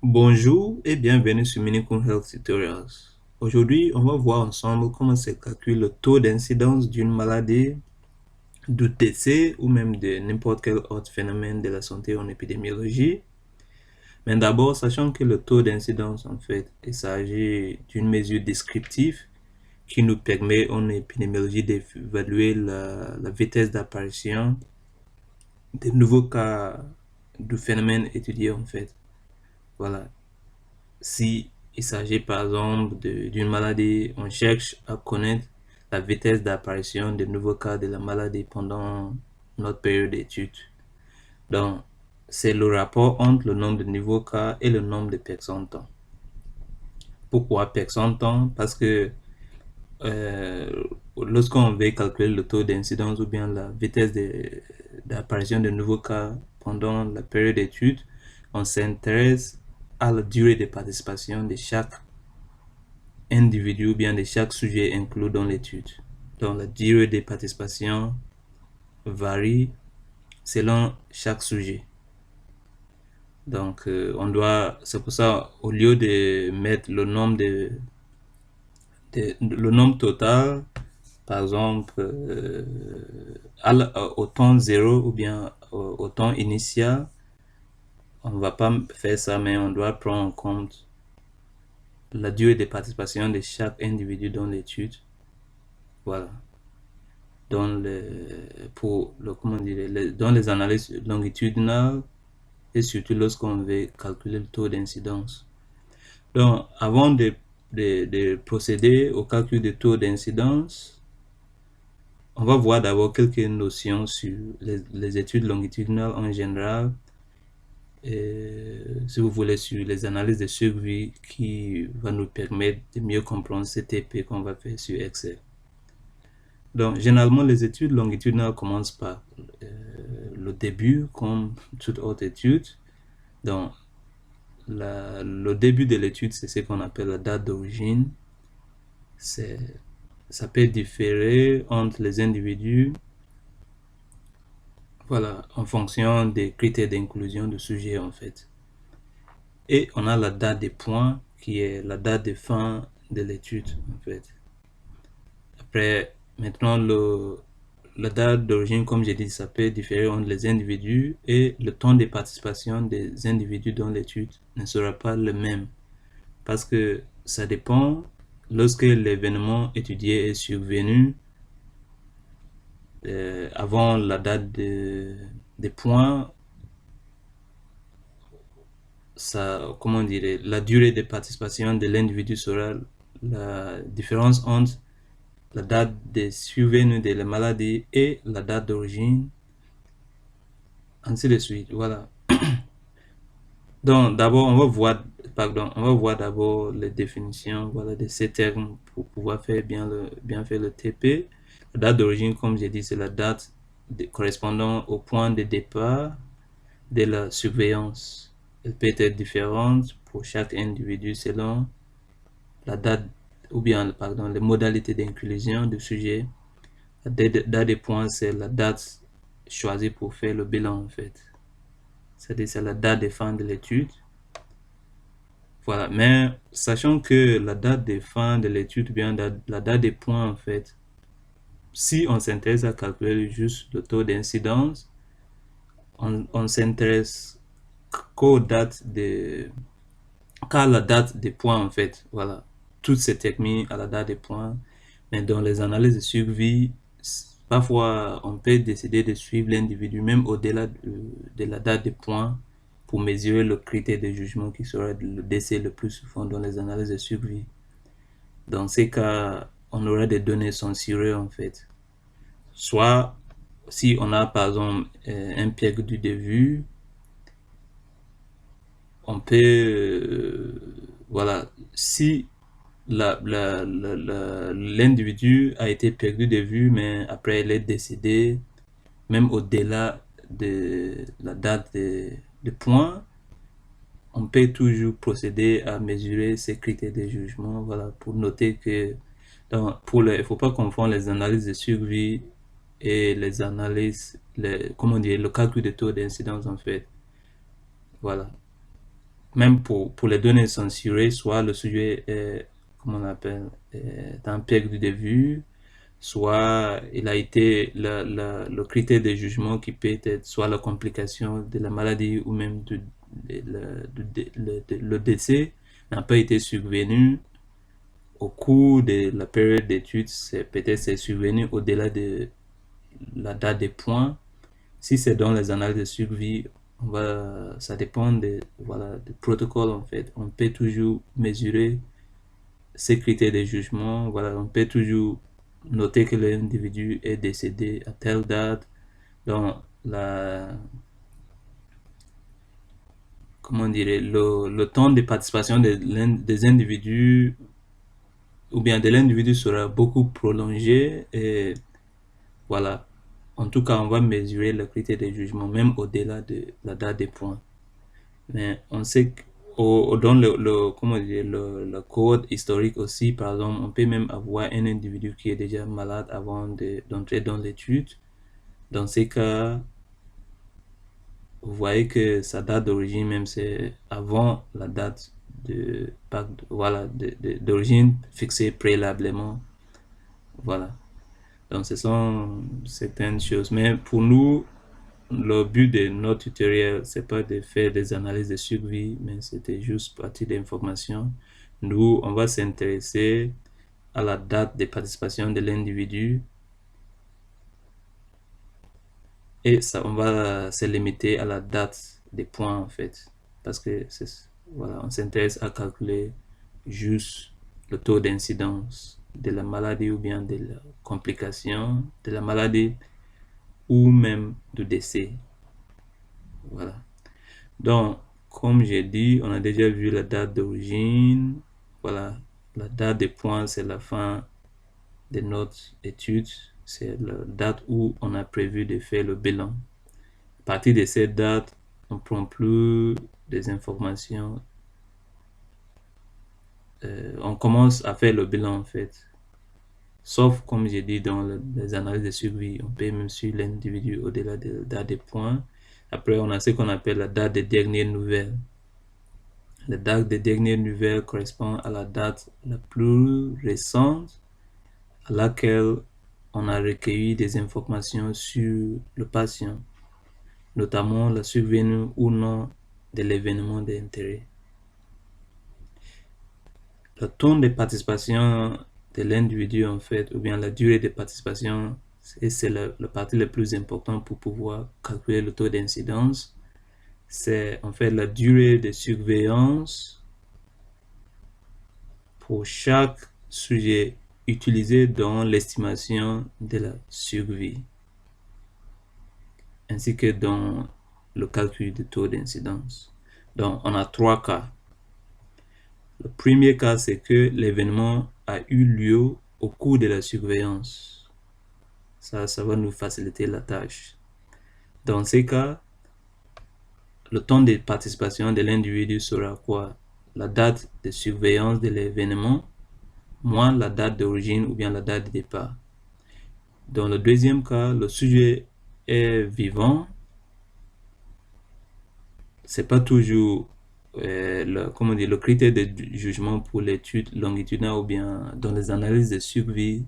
Bonjour et bienvenue sur Minicom Health Tutorials. Aujourd'hui, on va voir ensemble comment se calcule le taux d'incidence d'une maladie, du décès ou même de n'importe quel autre phénomène de la santé en épidémiologie. Mais d'abord, sachant que le taux d'incidence, en fait, il s'agit d'une mesure descriptive qui nous permet en épidémiologie d'évaluer la vitesse d'apparition des nouveaux cas du phénomène étudié, en fait. Voilà. Si il s'agit par exemple d'une maladie, on cherche à connaître la vitesse d'apparition de nouveaux cas de la maladie pendant notre période d'étude. Donc, c'est le rapport entre le nombre de nouveaux cas et le nombre de personnes temps. Pourquoi personnes temps? Parce que lorsqu'on veut calculer le taux d'incidence ou bien la vitesse d'apparition de nouveaux cas pendant la période d'étude, on s'intéresse à la durée de participation de chaque individu ou bien de chaque sujet inclus dans l'étude. Donc la durée de participation varie selon chaque sujet. Donc c'est pour ça, au lieu de mettre le nombre le nombre total, par exemple au temps 0 ou bien au temps initial, on ne va pas faire ça, mais on doit prendre en compte la durée de participation de chaque individu dans l'étude. Voilà. Dans les analyses longitudinales et surtout lorsqu'on veut calculer le taux d'incidence. Donc, avant de procéder au calcul du taux d'incidence, on va voir d'abord quelques notions sur les études longitudinales en général, et, si vous voulez, sur les analyses de survie qui va nous permettre de mieux comprendre ce TP qu'on va faire sur Excel. Donc, généralement, les études longitudinales commencent par le début, comme toute autre étude. Donc, le début de l'étude, c'est ce qu'on appelle la date d'origine. Ça peut différer entre les individus, voilà, en fonction des critères d'inclusion de sujet, en fait. Et on a la date des points, qui est la date de fin de l'étude, en fait. Après, maintenant, la date d'origine, comme j'ai dit, ça peut différer entre les individus et le temps de participation des individus dans l'étude ne sera pas le même parce que ça dépend lorsque l'événement étudié est survenu avant la date des points. Ça, comment dire, la durée de participation de l'individu sera la différence entre la date de survenue de la maladie et la date d'origine, ainsi de suite. Voilà. Donc, d'abord, on va voir d'abord les définitions, voilà, de ces termes pour pouvoir faire bien faire le TP. La date d'origine, comme j'ai dit, c'est la date correspondant au point de départ de la surveillance. Elle peut être différente pour chaque individu selon la date ou bien, pardon, les modalités d'inclusion du sujet. La date des points, c'est la date choisie pour faire le bilan, en fait. C'est-à-dire, c'est la date de fin de l'étude. Voilà, mais sachant que la date de fin de l'étude, bien la date des points, en fait, si on s'intéresse à calculer juste le taux d'incidence, on s'intéresse qu'à la date des points, en fait. Voilà, tout s'est terminé à la date des points. Mais dans les analyses de survie, parfois, on peut décider de suivre l'individu même au-delà de la date des points pour mesurer le critère de jugement qui sera le décès le plus souvent dans les analyses de survie. Dans ces cas, on aura des données censurées, en fait. Soit, si on a par exemple un perdu de vue, on peut, voilà, si l'individu a été perdu de vue, mais après elle est décédée, même au-delà de la date de points, on peut toujours procéder à mesurer ces critères de jugement, voilà, pour noter que il ne faut pas confondre les analyses de survie et les analyses, comment dire, le calcul de taux d'incidence, en fait. Voilà. même pour les données censurées, soit le sujet est, comment on appelle, est en perdu de vue, soit il a été le critère de jugement qui peut être soit la complication de la maladie ou même le décès n'a pas été survenu au cours de la période d'études, peut-être c'est survenu au-delà de la date des points. Si c'est dans les annales de survie, ça dépend voilà, du protocole en fait. On peut toujours mesurer ces critères de jugement. Voilà, on peut toujours noter que l'individu est décédé à telle date. Donc, comment dire, le temps de participation des individus ou bien de l'individu sera beaucoup prolongé et voilà. En tout cas, on va mesurer le critère de jugement même au-delà de la date des points. Mais on sait que dans comment dire, le code historique aussi, par exemple, on peut même avoir un individu qui est déjà malade avant d'entrer dans l'étude. Dans ces cas, vous voyez que sa date d'origine, même c'est avant la date voilà, d'origine fixée préalablement. Voilà. Donc, ce sont certaines choses. Mais pour nous, le but de notre tutoriel, c'est pas de faire des analyses de survie, mais c'était juste partir d'informations. Nous, on va s'intéresser à la date de participation de l'individu et ça, on va se limiter à la date des points en fait, parce que voilà, on s'intéresse à calculer juste le taux d'incidence de la maladie ou bien de la complication de la maladie ou même du décès. Voilà. Donc, comme j'ai dit, on a déjà vu la date d'origine. Voilà, la date des points, c'est la fin de notre étude. C'est la date où on a prévu de faire le bilan. À partir de cette date, on ne prend plus des informations. On commence à faire le bilan en fait. Sauf, comme j'ai dit, dans les analyses de survie, on peut même suivre l'individu au-delà de la date des points. Après, on a ce qu'on appelle la date des dernières nouvelles. La date des dernières nouvelles correspond à la date la plus récente à laquelle on a recueilli des informations sur le patient, notamment la survenue ou non de l'événement d'intérêt. Le temps de participation de l'individu, en fait, ou bien la durée de participation, c'est la partie la plus importante pour pouvoir calculer le taux d'incidence. C'est en fait la durée de surveillance pour chaque sujet utilisé dans l'estimation de la survie, ainsi que dans le calcul du taux d'incidence. Donc, on a trois cas. Le premier cas, c'est que l'événement a eu lieu au cours de la surveillance. Ça va nous faciliter la tâche. Dans ces cas, le temps de participation de l'individu sera quoi? La date de surveillance de l'événement moins la date d'origine ou bien la date de départ. Dans le deuxième cas, le sujet est vivant. C'est pas toujours le critère de jugement pour l'étude longitudinale ou bien dans les analyses de survie.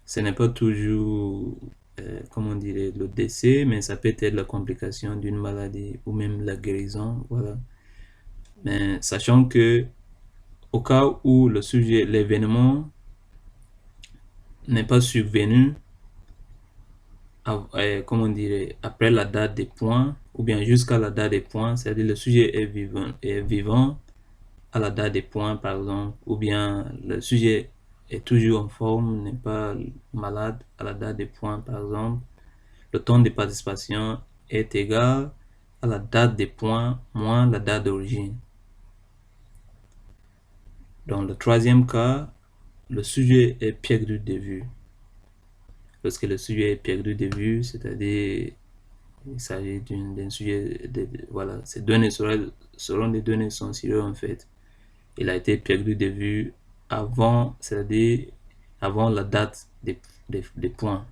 Ce n'est pas toujours, le décès, mais ça peut être la complication d'une maladie ou même la guérison. Voilà. Mais sachant que au cas où l'événement n'est pas survenu, après la date des points, ou bien jusqu'à la date des points, c'est-à-dire le sujet est vivant à la date des points, par exemple, ou bien le sujet est toujours en forme, n'est pas malade à la date des points, par exemple, le temps de participation est égal à la date des points moins la date d'origine. Dans le troisième cas, le sujet est perdu de vue. Lorsque le sujet est perdu de vue, c'est-à-dire il s'agit d'un sujet, voilà, ces données seront des données censurées en fait. Il a été perdu de vue avant, c'est-à-dire avant la date des points.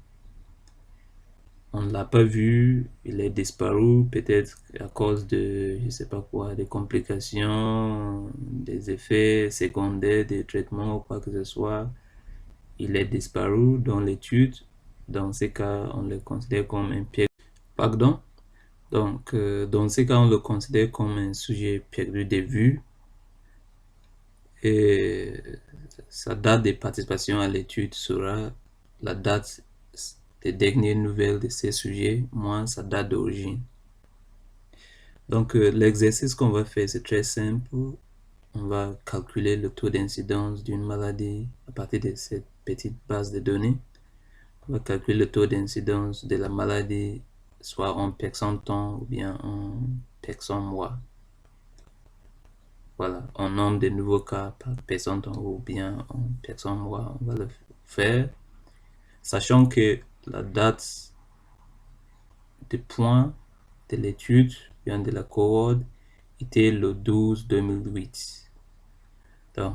on ne l'a pas vu, il est disparu, peut-être à cause de, je sais pas quoi, des complications, des effets secondaires, des traitements ou quoi que ce soit, il est disparu dans l'étude. Dans ces cas, on le considère comme un piège. Pardon? Donc, dans ces cas, on le considère comme un sujet perdu de vue et sa date de participation à l'étude sera la date des dernières nouvelles de ces sujets, moins sa date d'origine. Donc, l'exercice qu'on va faire, c'est très simple. On va calculer le taux d'incidence d'une maladie à partir de cette petite base de données. On va calculer le taux d'incidence de la maladie, soit en personnes temps ou bien en personnes mois. Voilà, en nombre de nouveaux cas par personne temps ou bien en personnes mois. On va le faire, sachant que la date de point de l'étude, bien de la cohorte, était le 12-2008. Donc,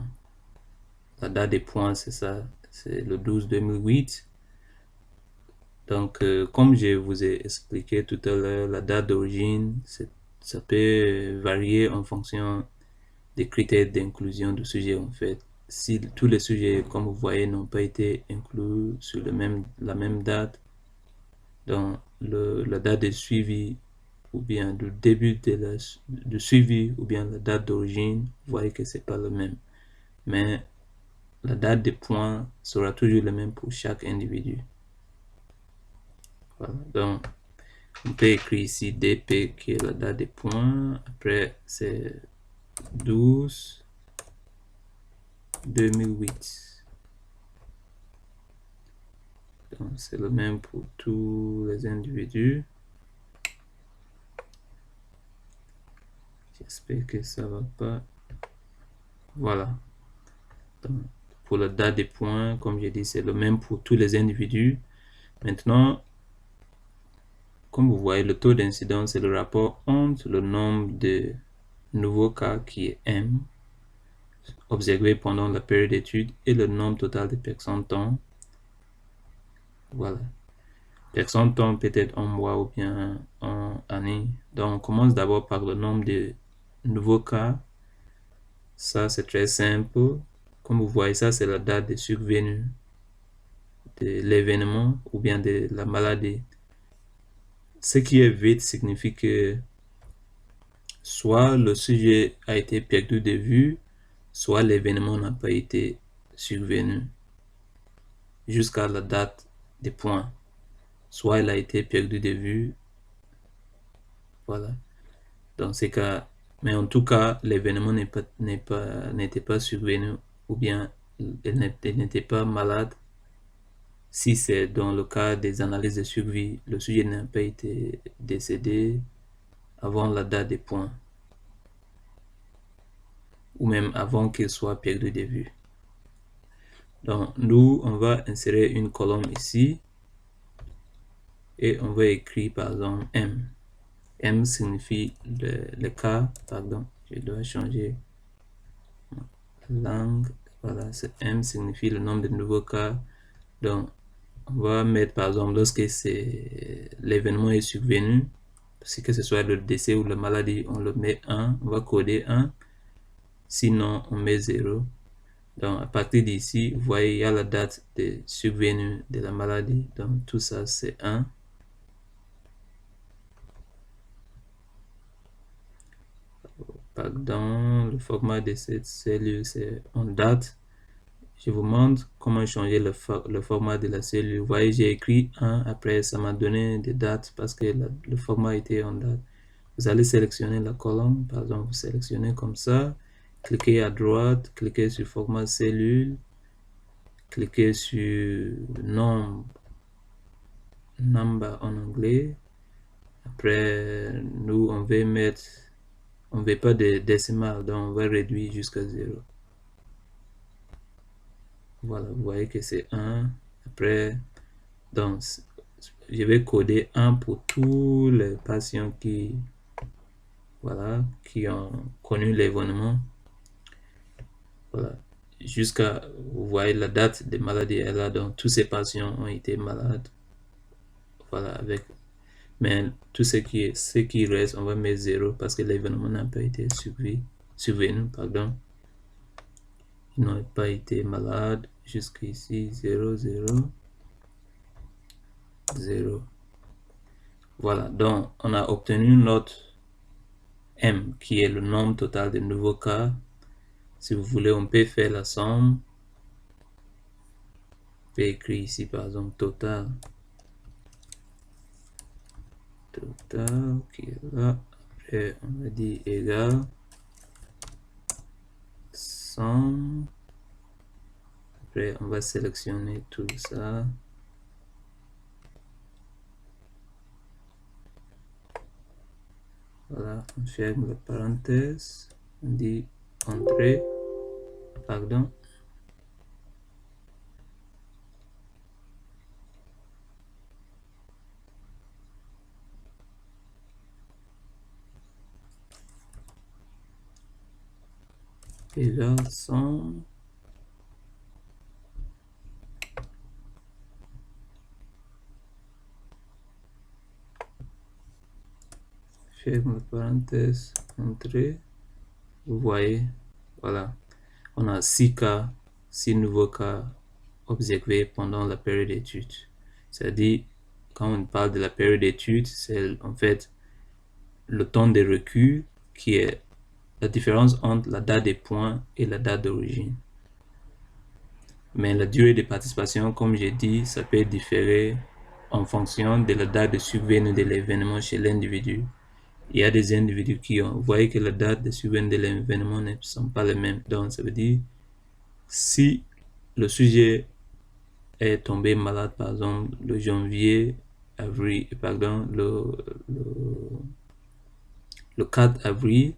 la date des points, c'est ça, c'est le 12-2008. Donc, comme je vous ai expliqué tout à l'heure, la date d'origine, ça peut varier en fonction des critères d'inclusion du sujet. En fait, si tous les sujets, comme vous voyez, n'ont pas été inclus sur la même date, donc la date de suivi ou bien le début de suivi ou bien la date d'origine, vous voyez que c'est pas le même. Mais la date de point sera toujours le même pour chaque individu. Voilà, donc on peut écrire ici DP qui est la date de point. Après, c'est 12-2008. Donc, c'est le même pour tous les individus. J'espère que ça va pas. Voilà. Donc, pour la date des points, comme j'ai dit, c'est le même pour tous les individus. Maintenant, comme vous voyez, le taux d'incidence, c'est le rapport entre le nombre de nouveaux cas qui est M, observé pendant la période d'étude, et le nombre total de personnes temps. Voilà. Personnes temps peut-être en mois ou bien en année. Donc, on commence d'abord par le nombre de nouveaux cas. Ça, c'est très simple. Comme vous voyez, ça, c'est la date de survenue de l'événement ou bien de la maladie. Ce qui est vite signifie que soit le sujet a été perdu de vue, soit l'événement n'a pas été survenu jusqu'à la date des points. Soit il a été perdu de vue. Voilà. Dans ces cas, mais en tout cas, l'événement n'était pas survenu ou bien il n'était pas malade. Si c'est dans le cas des analyses de survie, le sujet n'a pas été décédé avant la date des points ou même avant qu'il soit perdu de vue. Donc, nous, on va insérer une colonne ici et on va écrire par exemple M. M signifie le cas, pardon, je dois changer langue. Voilà, c'est M signifie le nombre de nouveaux cas. Donc, on va mettre par exemple lorsque l'événement est survenu, si que ce soit le décès ou la maladie, on le met 1, on va coder 1, sinon on met 0. Donc à partir d'ici, vous voyez, il y a la date de survenue de la maladie, donc tout ça c'est 1. Pardon, le format de cette cellule c'est en date. Je vous montre comment changer le format de la cellule. Vous voyez, j'ai écrit 1, après ça m'a donné des dates parce que le format était en date. Vous allez sélectionner la colonne, par exemple, vous sélectionnez comme ça, cliquez à droite, cliquez sur format cellule, cliquez sur number en anglais. Après, nous, on ne veut pas de décimales, donc on va réduire jusqu'à 0. Voilà, vous voyez que c'est 1. Après, donc, je vais coder 1 pour tous les patients qui ont connu l'événement. Voilà. Jusqu'à, vous voyez, la date de maladie est là, donc tous ces patients ont été malades. voilà, avec, mais tout ce qui reste, on va mettre 0 parce que l'événement n'a pas été survenu, pardon. Ils n'ont pas été malades, jusqu'ici, 0, 0, 0. Voilà, donc on a obtenu notre M, qui est le nombre total de nouveaux cas. Si vous voulez, on peut faire la somme. On peut écrire ici, par exemple, total qui est là. Après, on va dire égal 100. Après, on va sélectionner tout ça. Voilà, on ferme la parenthèse. On dit entrée, pardon. Égal 100. Ferme la parenthèse, entrée. Vous voyez, voilà, on a 6 cas, 6 nouveaux cas observés pendant la période d'étude. C'est-à-dire, quand on parle de la période d'étude, c'est en fait le temps de recul qui est la différence entre la date des points et la date d'origine. Mais la durée de participation, comme j'ai dit, ça peut différer en fonction de la date de survenue de l'événement chez l'individu. Il y a des individus qui ont, vous voyez que la date de survenue de l'événement ne sont pas les mêmes. Donc, ça veut dire, si le sujet est tombé malade, par exemple, le janvier, avril, pardon, le 4 avril,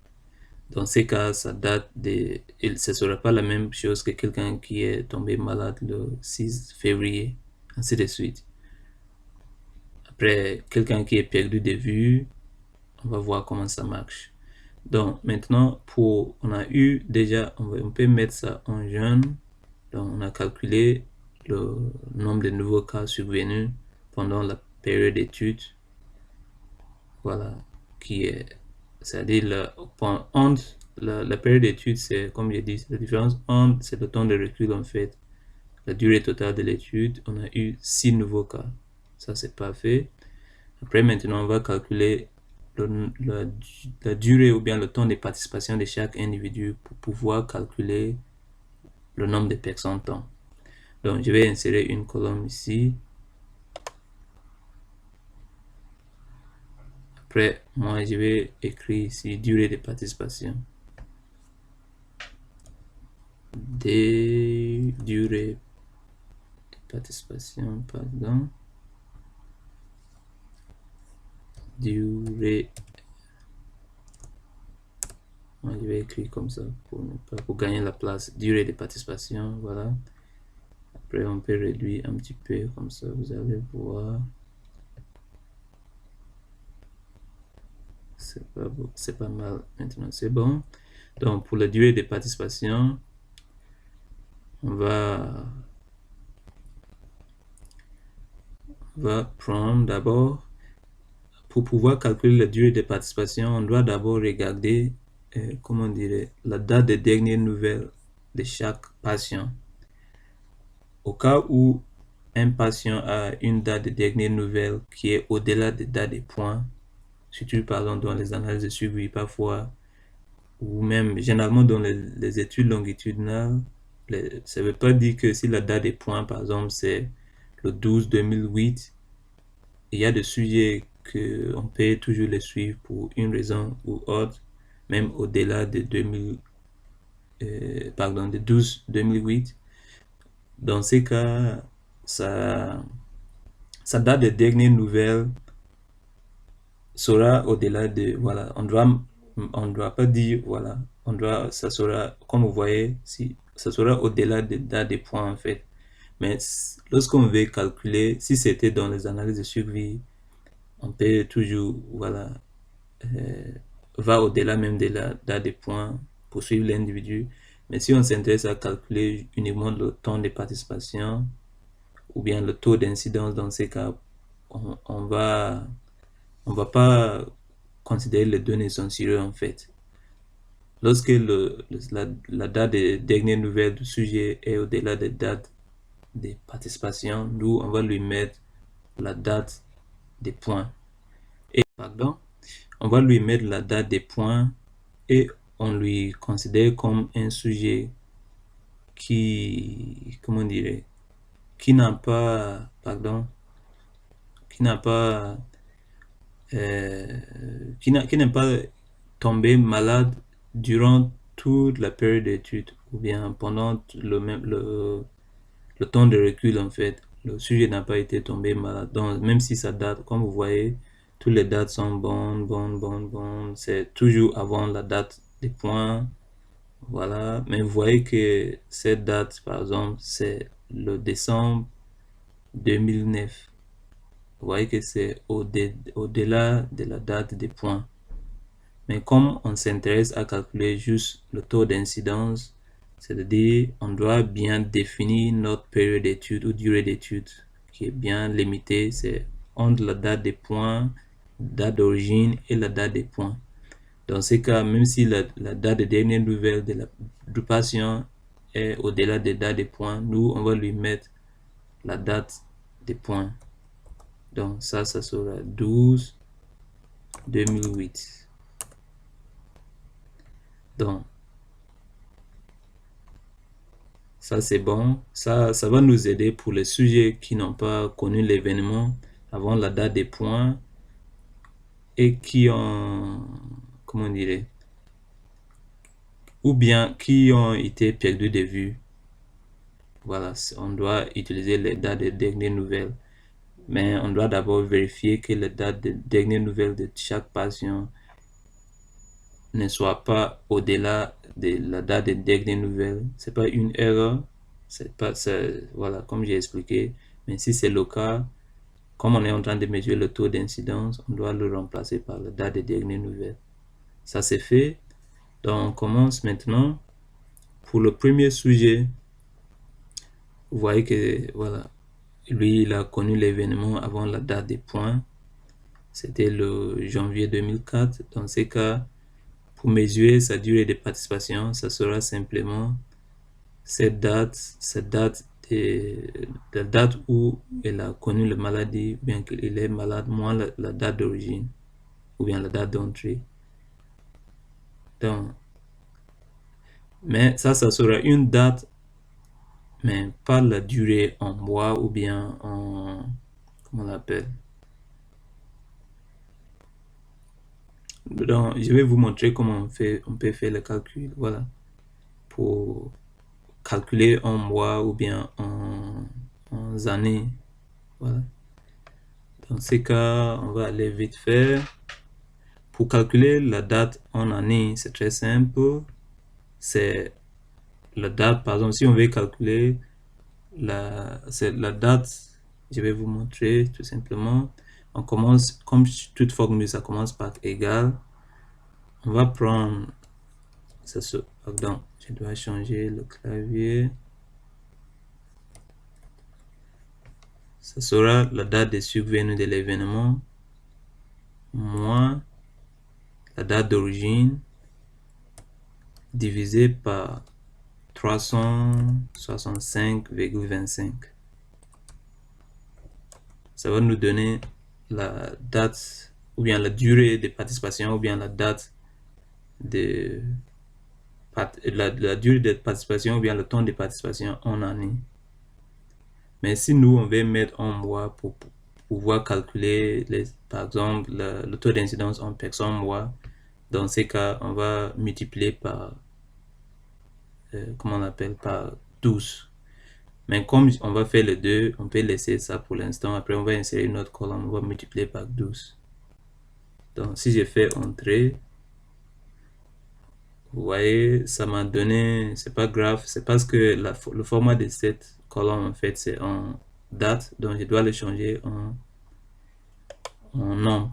dans ces cas, ça date de, ce ne sera pas la même chose que quelqu'un qui est tombé malade le 6 février, ainsi de suite. Après, quelqu'un qui est perdu de vue, on va voir comment ça marche. Donc, maintenant, on a eu déjà, on peut mettre ça en jaune. Donc, on a calculé le nombre de nouveaux cas survenus pendant la période d'étude. Voilà, qui est, c'est-à-dire la période d'étude, c'est, comme j'ai dit, la différence entre, c'est le temps de recul en fait. La durée totale de l'étude, on a eu 6 nouveaux cas. Ça, c'est parfait. Après, maintenant, on va calculer la durée ou bien le temps de participation de chaque individu pour pouvoir calculer le nombre de personnes temps. Donc, je vais insérer une colonne ici. Après, moi, je vais écrire ici durée de participation. Durée de participation, pardon. Durée. Moi, je vais écrire comme ça pour gagner la place. Durée de participation, voilà. Après, on peut réduire un petit peu comme ça, vous allez voir. C'est pas mal. Maintenant, c'est bon. Donc, pour la durée de participation, on va prendre d'abord, pour pouvoir calculer la durée de participation, on doit d'abord regarder, comment dire, la date de dernière nouvelle de chaque patient. Au cas où un patient a une date de dernière nouvelle qui est au-delà des dates des points, surtout par exemple dans les analyses de suivi parfois, ou même généralement dans les études longitudinales, ça ne veut pas dire que si la date des points, par exemple, c'est le 12-2008, il y a des sujets qu'on peut toujours les suivre pour une raison ou autre, même au-delà de 12-2008. Dans ces cas, ça date des dernières nouvelles sera au-delà de, voilà, on doit pas dire, voilà, ça sera, comme vous voyez, si ça sera au-delà des dates des points en fait. Mais lorsqu'on veut calculer, si c'était dans les analyses de suivi, on peut toujours, voilà, va au-delà même de la date des points pour suivre l'individu. Mais si on s'intéresse à calculer uniquement le temps de participation ou bien le taux d'incidence dans ces cas, on va pas considérer les données sont sérieux en fait. Lorsque la date des dernières nouvelles du sujet est au-delà des dates des participations, nous, on va lui mettre la date des points. Et, pardon, on va lui mettre la date des points et on lui considère comme un sujet qui, comment dirais, qui n'a pas, pardon, qui n'a pas, qui n'est pas tombé malade durant toute la période d'étude ou bien pendant le temps de recul en fait. Le sujet n'a pas été tombé malade. Donc, même si ça date, comme vous voyez, toutes les dates sont bonnes. C'est toujours avant la date des points. Voilà. Mais vous voyez que cette date, par exemple, c'est le décembre 2009. Vous voyez que c'est au-delà de la date des points. Mais comme on s'intéresse à calculer juste le taux d'incidence, c'est-à-dire on doit bien définir notre période d'étude ou durée d'étude qui est bien limitée, c'est entre la date des points, date d'origine et la date des points. Dans ces cas, même si la date de dernière nouvelle du patient est au-delà des dates des points, nous, on va lui mettre la date des points. Donc ça sera 12-2008. Donc, ça c'est bon. Ça va nous aider pour les sujets qui n'ont pas connu l'événement avant la date des points et qui ont, comment dirais, ou bien qui ont été perdus de vue. Voilà, on doit utiliser les dates des dernières nouvelles. Mais on doit d'abord vérifier que les dates des dernières nouvelles de chaque patient ne soient pas au-delà de la date des dernières nouvelles. C'est pas une erreur. C'est pas, voilà, comme j'ai expliqué. Mais si c'est le cas, comme on est en train de mesurer le taux d'incidence, on doit le remplacer par la date des dernières nouvelles. Ça c'est fait. Donc on commence maintenant. Pour le premier sujet, vous voyez que voilà, lui il a connu l'événement avant la date des points. C'était le janvier 2004. Dans ces cas, pour mesurer sa durée de participation, ça sera simplement cette date la date où elle a connu la maladie, bien qu'il est malade, moins la date d'origine, ou bien la date d'entrée. Donc, mais ça sera une date, mais pas la durée en mois ou bien en, comment on l'appelle. Donc, je vais vous montrer comment on peut faire le calcul, voilà, pour calculer en mois ou bien en années, voilà. Dans ces cas, on va aller vite faire. Pour calculer la date en année, c'est très simple. C'est la date, par exemple, si on veut calculer c'est la date, je vais vous montrer tout simplement. On commence, comme toute formule, ça commence par égal. On va prendre, pardon, je dois changer le clavier. Ça sera la date de survenue de l'événement moins la date d'origine divisé par 365,25. Ça va nous donner la date ou bien la durée de participation ou bien la date de la durée de participation ou bien le temps de participation en année. Mais si nous on veut mettre en mois pour pouvoir calculer par exemple le taux d'incidence en personnes mois, dans ces cas on va multiplier par comment on appelle, par 12. Mais comme on va faire les deux, on peut laisser ça pour l'instant. Après, on va insérer une autre colonne, on va multiplier par 12. Donc, si je fais entrée, vous voyez, ça m'a donné, c'est pas grave, c'est parce que le format de cette colonne, en fait, c'est en date. Donc, je dois le changer en nombre.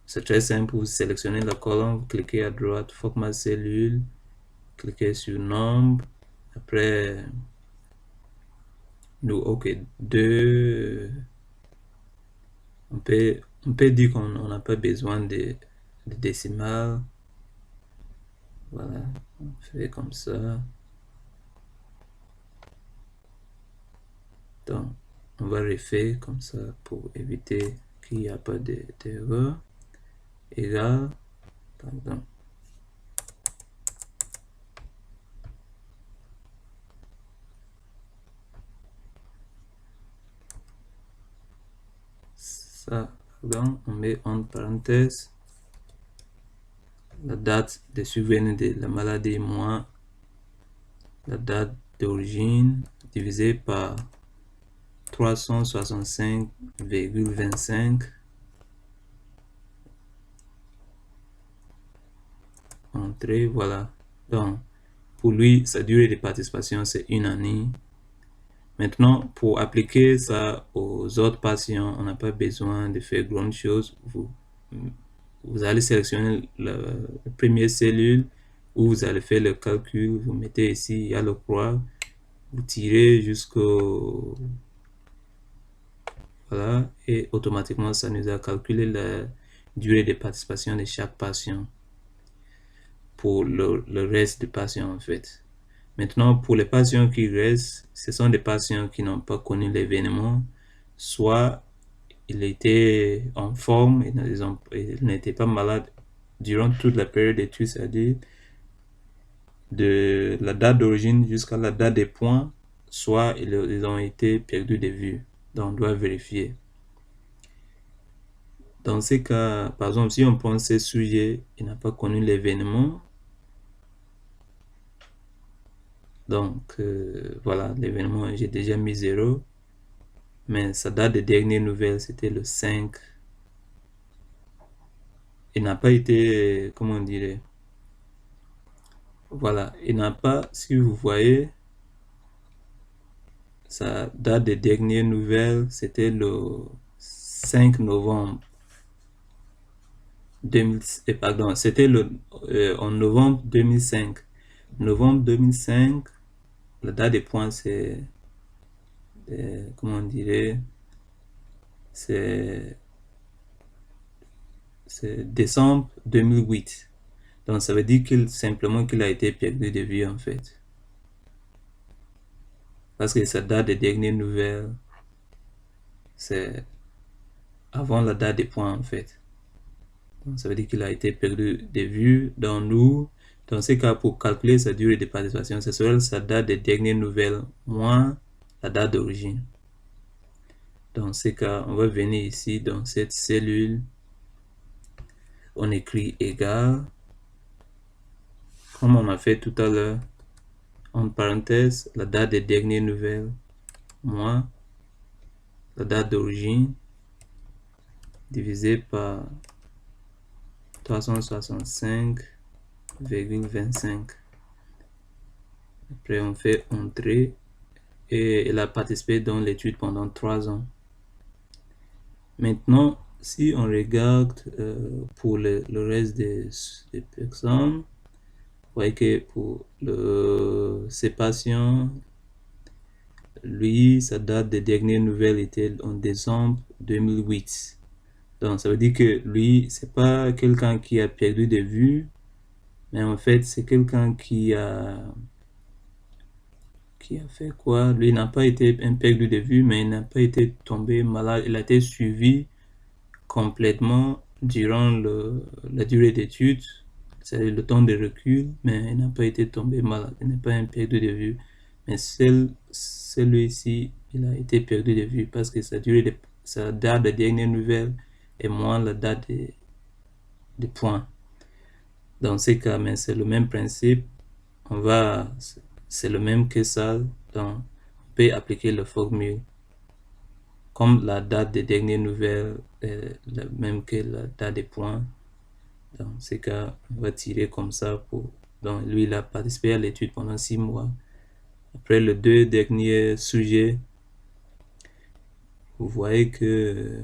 C'est très simple, vous sélectionnez la colonne, vous cliquez à droite, format cellule, cliquez sur nombre. Après, nous, ok, 2, On peut dire qu'on n'a pas besoin de décimales. Voilà, on fait comme ça. Donc, on va refaire comme ça pour éviter qu'il n'y a pas d'erreur. Égal, pardon. Ça, pardon, on met entre parenthèses la date de survenue de la maladie moins la date d'origine divisé par 365,25. Entrée, voilà. Donc, pour lui, sa durée de participation, c'est 1 année. Maintenant, pour appliquer ça aux autres patients, on n'a pas besoin de faire grande chose. Vous allez sélectionner la première cellule où vous allez faire le calcul. Vous mettez ici, il y a le croix. Vous tirez jusqu'au... Voilà. Et automatiquement, ça nous a calculé la durée de participation de chaque patient pour le reste des patients en fait. Maintenant, pour les patients qui restent, ce sont des patients qui n'ont pas connu l'événement, soit il était en forme, il n'était pas malade durant toute la période d'études, c'est-à-dire de la date d'origine jusqu'à la date des points, soit ils ont été perdus de vue. Donc, on doit vérifier. Dans ces cas, par exemple, si on prend ce sujet, il n'a pas connu l'événement, donc voilà, l'événement, j'ai déjà mis 0. Mais sa date de dernière nouvelle, c'était le 5. Il n'a pas été, comment on dirait, voilà, il n'a pas, si vous voyez, sa date de dernière nouvelle, c'était le 5 novembre 2000, pardon, c'était en novembre 2005. Novembre 2005, la date des points, c'est, comment on dirait, c'est décembre 2008. Donc, ça veut dire simplement qu'il a été perdu de vue, en fait. Parce que sa date de dernière nouvelle, c'est avant la date des points, en fait. Donc, ça veut dire qu'il a été perdu de vue. Dans ce cas, pour calculer sa durée de participation, ce serait sa date de dernière nouvelle moins la date d'origine. Dans ce cas, on va venir ici dans cette cellule. On écrit égal, comme on a fait tout à l'heure, en parenthèse, la date de dernière nouvelle moins la date d'origine divisé par 365,25. Après, on fait entrée et elle a participé dans l'étude pendant 3 ans. Maintenant, si on regarde pour le reste des personnes, vous voyez que pour ces patients, lui, sa date de dernière nouvelle était en décembre 2008. Donc, ça veut dire que lui, c'est pas quelqu'un qui a perdu de vue, mais en fait, c'est quelqu'un qui a fait quoi? Lui n'a pas été perdu de vue, mais il n'a pas été tombé malade. Il a été suivi complètement durant la durée d'études, c'est le temps de recul, mais il n'a pas été tombé malade. Il n'est pas un perdu de vue. Mais celui-ci, il a été perdu de vue parce que sa date de dernière nouvelle est moins la date des points. Dans ces cas, mais c'est le même principe. C'est le même que ça. Donc, on peut appliquer la formule. Comme la date des dernières nouvelles est la même que la date des points. Dans ces cas, on va tirer comme ça pour. Donc, lui, il a participé à l'étude pendant 6 mois. Après les 2 derniers sujets, vous voyez que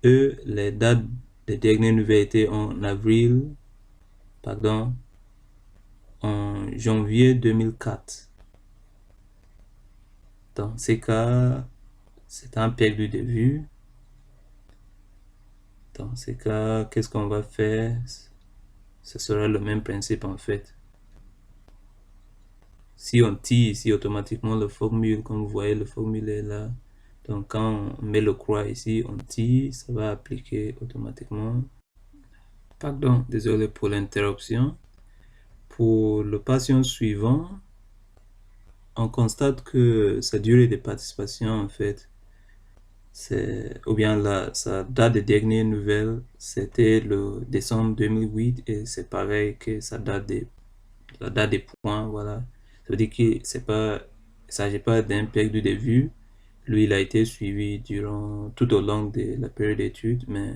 les dates des dernières nouvelles étaient en en janvier 2004. Dans ces cas, c'est un perdu de vue. Dans ces cas, qu'est-ce qu'on va faire? Ce sera le même principe en fait. Si on tire ici, automatiquement le formule, comme vous voyez, le formule est là. Donc quand on met le croix ici, on tire, ça va appliquer automatiquement. Pardon, désolé pour l'interruption. Pour le patient suivant, on constate que sa durée de participation, en fait, ou bien sa date de dernière nouvelle, c'était le décembre 2008 et c'est pareil que la date des points, voilà. Ça veut dire que c'est pas, il s'agit pas d'un perdu de vue. Lui, il a été suivi tout au long de la période d'études, mais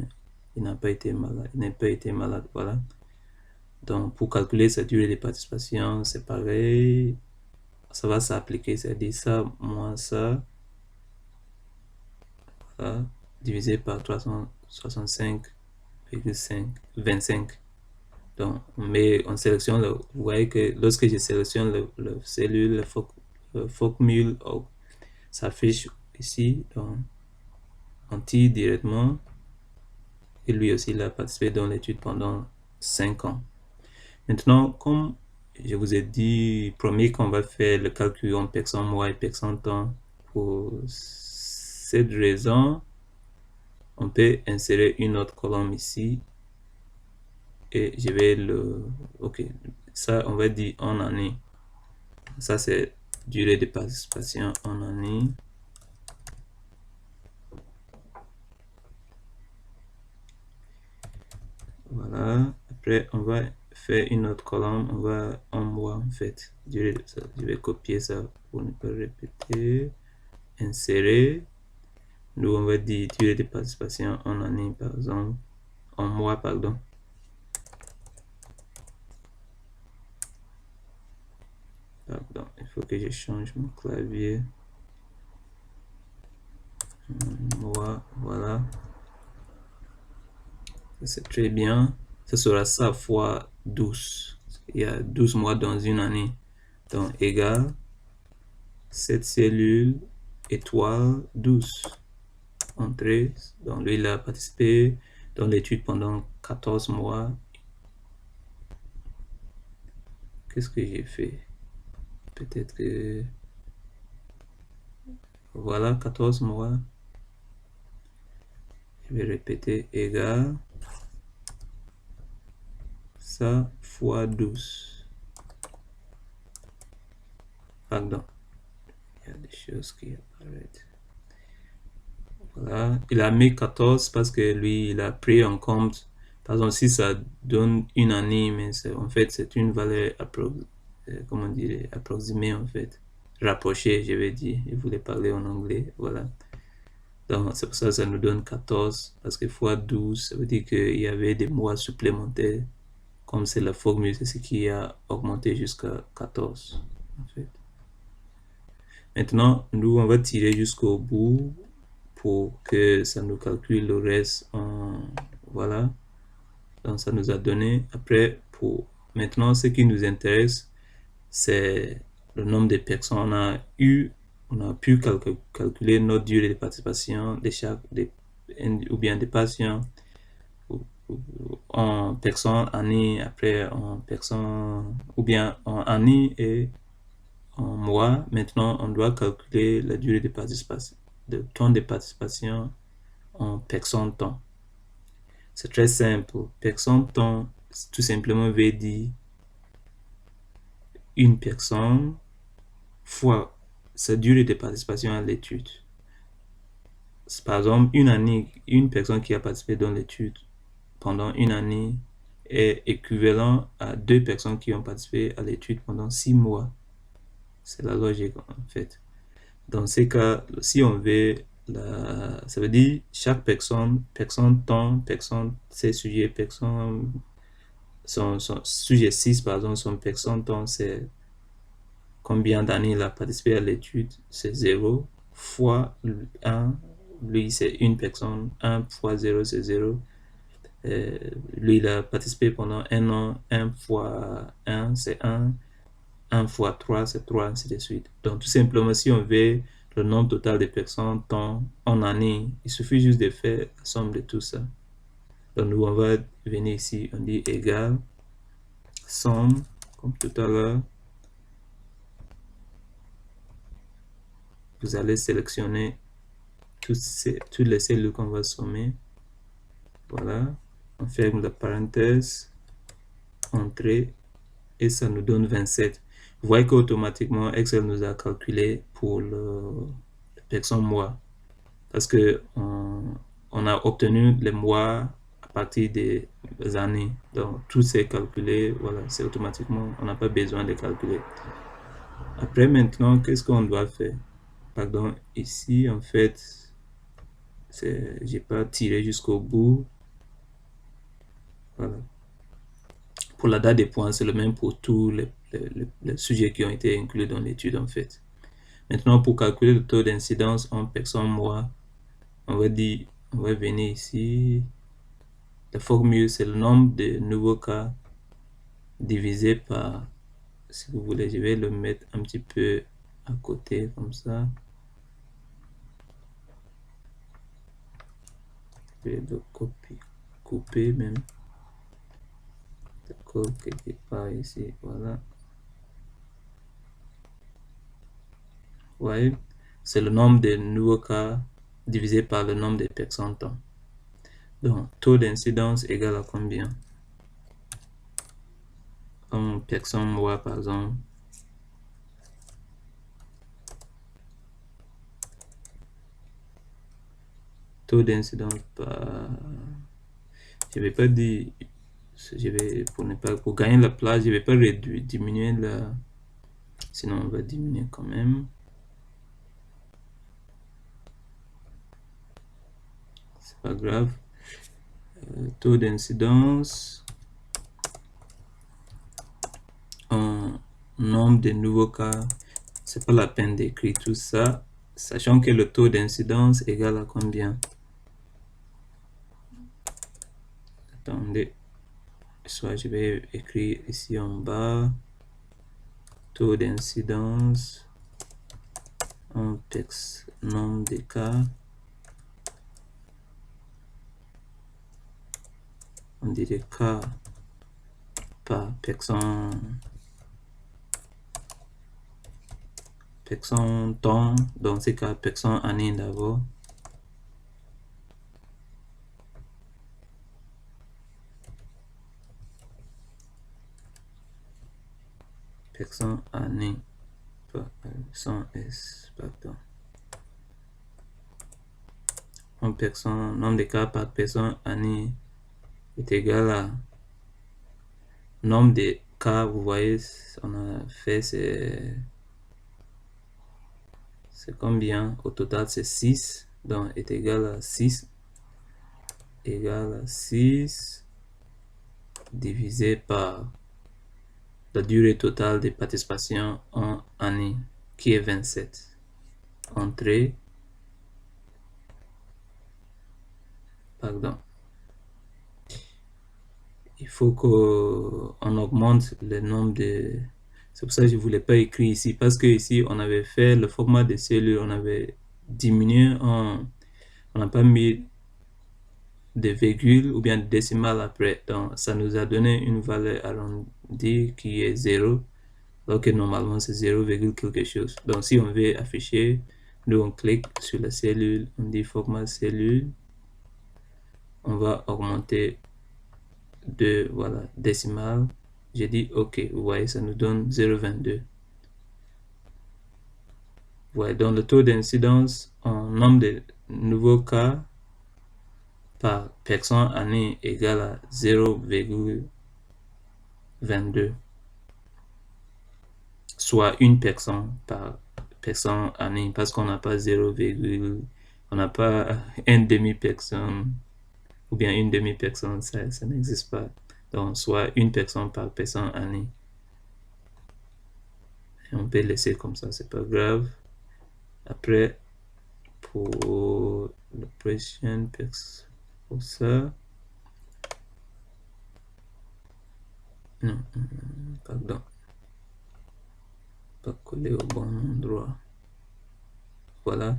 il n'a pas été malade, voilà. Donc, pour calculer sa durée de participation, c'est pareil. Ça va s'appliquer, c'est-à-dire ça moins ça, voilà, divisé par 365,25. Donc, on sélectionne vous voyez que lorsque je sélectionne le cellule, le formule s'affiche ici. Donc, on tire directement. Et lui aussi, il a participé dans l'étude pendant 5 ans. Maintenant, comme je vous ai dit, premier qu'on va faire le calcul en personne mois et personne temps. Pour cette raison, on peut insérer une autre colonne ici. Et je vais ok, ça, on va dire en année. Ça, c'est durée de participation en année. Voilà. Après, on va faire une autre colonne. On va en mois, en fait. Je vais copier ça pour ne pas répéter. Insérer. Nous, on va dire durée de participation en année, par exemple. En mois, pardon. Pardon, il faut que je change mon clavier. Mois, voilà. C'est très bien. Ce sera ça fois 12. Il y a 12 mois dans une année. Donc, égal, cette cellule, étoile, 12. Entrée. Donc, lui, il a participé dans l'étude pendant 14 mois. Qu'est-ce que j'ai fait? Peut-être que... Voilà, 14 mois. Je vais répéter, égal, ça fois 12. Pardon. Il y a des choses qui apparaissent. Voilà. Il a mis 14 parce que lui, il a pris en compte. Par exemple, si ça donne une année, mais en fait, c'est une valeur comment dire, approximée, en fait. Rapprochée, je vais dire. Je voulais parler en anglais. Voilà. Donc, c'est pour ça que ça nous donne 14. Parce que fois 12, ça veut dire qu'il y avait des mois supplémentaires. Comme c'est la formule, c'est ce qui a augmenté jusqu'à 14, en fait. Maintenant, nous, on va tirer jusqu'au bout pour que ça nous calcule le reste. Voilà. Donc, ça nous a donné. Après, maintenant, ce qui nous intéresse, c'est le nombre de personnes. On a pu calculer notre durée de participation de ou bien des patients en personnes, année, après en personnes, ou bien en année et en mois. Maintenant, on doit calculer la durée de participation, de temps de participation en personne temps. C'est très simple. Personne temps, tout simplement veut dire une personne fois sa durée de participation à l'étude. Par exemple, une année, une personne qui a participé dans l'étude pendant une année est équivalent à 2 personnes qui ont participé à l'étude pendant 6 mois. C'est la logique en fait. Dans ces cas, si on veut, ça veut dire chaque personne temps, c'est sujet, son sujet 6 par exemple, son personne temps, c'est combien d'années il a participé à l'étude, c'est 0, fois 1, lui c'est une personne, 1 fois 0 c'est 0. Lui il a participé pendant 1 an, 1 fois 1 c'est 1, 1 fois 3 c'est 3, ainsi de suite. Donc tout simplement, si on veut le nombre total de personnes temps en année, il suffit juste de faire la somme de tout ça. Donc nous, on va venir ici, on dit égal, somme, comme tout à l'heure. Vous allez sélectionner toutes les cellules qu'on va sommer. Voilà, on ferme la parenthèse, entrée, et ça nous donne 27. Vous voyez qu'automatiquement, Excel nous a calculé pour le personne mois. Parce que on a obtenu les mois à partir des années. Donc, tout c'est calculé, voilà, c'est automatiquement, on n'a pas besoin de calculer. Après, maintenant, qu'est-ce qu'on doit faire? Pardon, ici, en fait, j'ai pas tiré jusqu'au bout. Voilà. Pour la date des points, c'est le même pour tous les sujets qui ont été inclus dans l'étude, en fait. Maintenant, pour calculer le taux d'incidence en personne mois, on va venir ici. La formule, c'est le nombre de nouveaux cas divisé par, si vous voulez, je vais le mettre un petit peu à côté, comme ça. Je vais le couper même. D'accord, quelque part ici, voilà. Ouais, c'est le nombre de nouveaux cas divisé par le nombre de personnes temps. Donc, taux d'incidence égale à combien? En personne mois, par exemple. Taux d'incidence par... Je vais pas dire... Je vais, pour gagner la place, je vais pas diminuer la... Sinon, on va diminuer quand même. C'est pas grave. Taux d'incidence en nombre de nouveaux cas. C'est pas la peine d'écrire tout ça, sachant que le taux d'incidence est égal à combien? Attendez, soit je vais écrire ici en bas, taux d'incidence en texte, nombre de cas, on dirait cas par personne temps, dans ces cas personne année d'abord. Personne année, sans S, pardon. En personne, nombre de cas par personne année est égal à nombre de cas. Vous voyez, on a fait c'est combien? Au total c'est 6, donc est égal à 6 divisé par la durée totale de participation en année qui est 27. Entrée, pardon, il faut qu'on augmente le nombre de... C'est pour ça que je ne voulais pas écrire ici, parce que ici on avait fait le format des cellules, on avait diminué, on n'a pas mis de virgule ou bien de décimale après. Donc ça nous a donné une valeur arrondie qui est 0, alors que normalement c'est 0, quelque chose. Donc si on veut afficher, nous on clique sur la cellule, on dit format cellule, on va augmenter de, voilà, décimale. J'ai dit OK, vous voyez, ça nous donne 0,22. Voilà, donc le taux d'incidence en nombre de nouveaux cas par personne année égale à 0,22, soit une personne par personne année, parce qu'on n'a pas 0, on n'a pas un demi-personne ou bien une demi-personne, ça n'existe pas. Donc, soit une personne par personne année. Et on peut laisser comme ça, c'est pas grave. Après, pour le prochain personne, pour ça, non, pardon, pas collé au bon endroit. Voilà,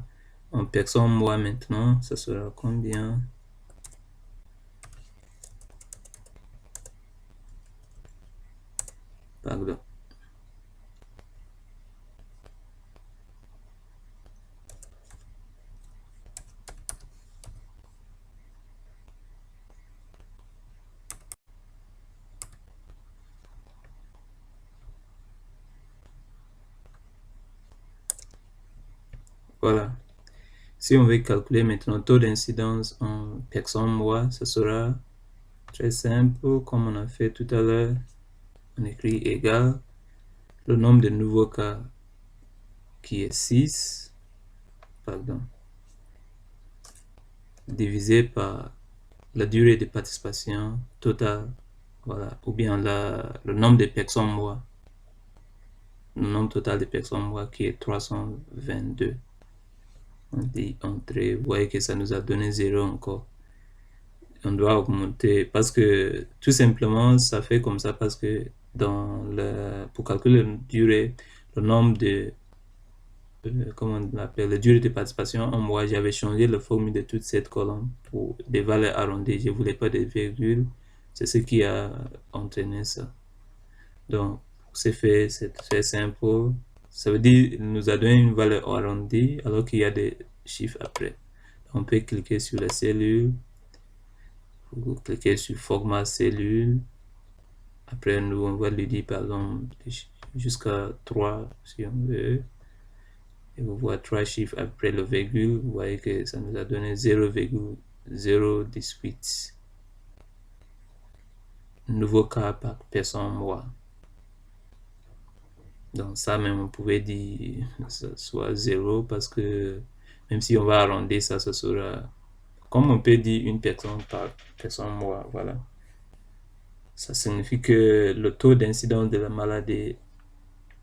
en personne mois maintenant, ça sera combien? Pardon. Voilà. Si on veut calculer maintenant le taux d'incidence en personnes mois, ce sera très simple, comme on a fait tout à l'heure. On écrit égal le nombre de nouveaux cas qui est 6, pardon, divisé par la durée de participation totale, voilà, ou bien le nombre de personnes mois, le nombre total de personnes mois qui est 322. On dit entrée, vous voyez que ça nous a donné 0 encore. On doit augmenter parce que tout simplement ça fait comme ça parce que pour calculer la durée, le nombre de comment on appelle, la durée de participation en mois, j'avais changé la formule de toute cette colonne pour des valeurs arrondies. Je voulais pas de virgule. C'est ce qui a entraîné ça. Donc, c'est fait, c'est très simple. Ça veut dire qu'il nous a donné une valeur arrondie alors qu'il y a des chiffres après. On peut cliquer sur la cellule. Vous cliquez sur format cellule. Après, nous, on va lui dire, par exemple, jusqu'à 3 si on veut. Et vous voyez 3 chiffres après le virgule. Vous voyez que ça nous a donné 0,018 nouveaux cas par personne mois. Donc ça même on pouvait dire ça soit 0 parce que même si on va arrondir ça, ce sera comme on peut dire une personne par personne mois. Voilà. Ça signifie que le taux d'incidence de la maladie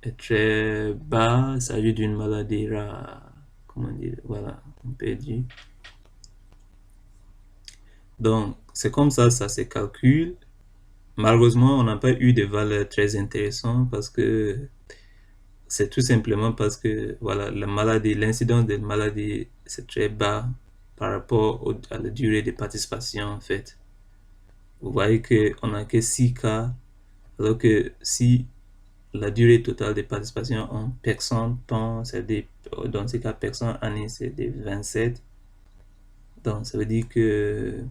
est très bas. Il s'agit d'une maladie rare. Comment dire? Voilà, on peut dire. Donc, c'est comme ça se calcule. Malheureusement, on n'a pas eu de valeurs très intéressantes parce que c'est tout simplement parce que voilà, la maladie, l'incidence de la maladie, c'est très bas par rapport à la durée de participation en fait. Vous voyez qu'on n'a que 6 cas, alors que si la durée totale de participation en personnes temps, c'est dans ces cas, personnes année, c'est de 27. Donc, ça veut dire que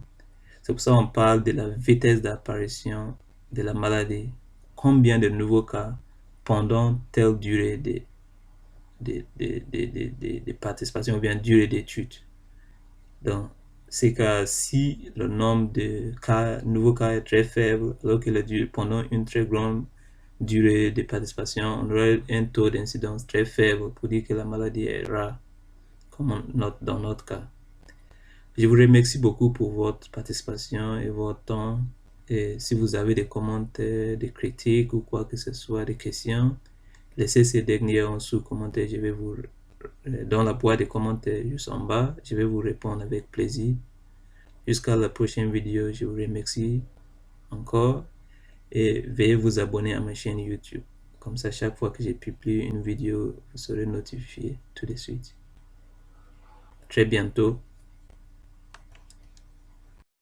c'est pour ça qu'on parle de la vitesse d'apparition de la maladie. Combien de nouveaux cas pendant telle durée de participation ou bien durée d'étude. Dans ces cas, si le nombre de nouveaux cas est très faible, alors que pendant une très grande durée de participation, on aurait un taux d'incidence très faible pour dire que la maladie est rare, comme dans notre cas. Je vous remercie beaucoup pour votre participation et votre temps. Et si vous avez des commentaires, des critiques ou quoi que ce soit, des questions, laissez ces derniers en sous-commentaire. Je vais vous dans la boîte de commentaires juste en bas. Je vais vous répondre avec plaisir. Jusqu'à la prochaine vidéo, je vous remercie encore et veuillez vous abonner à ma chaîne YouTube. Comme ça, chaque fois que j'ai publié une vidéo, vous serez notifié tout de suite. Très bientôt.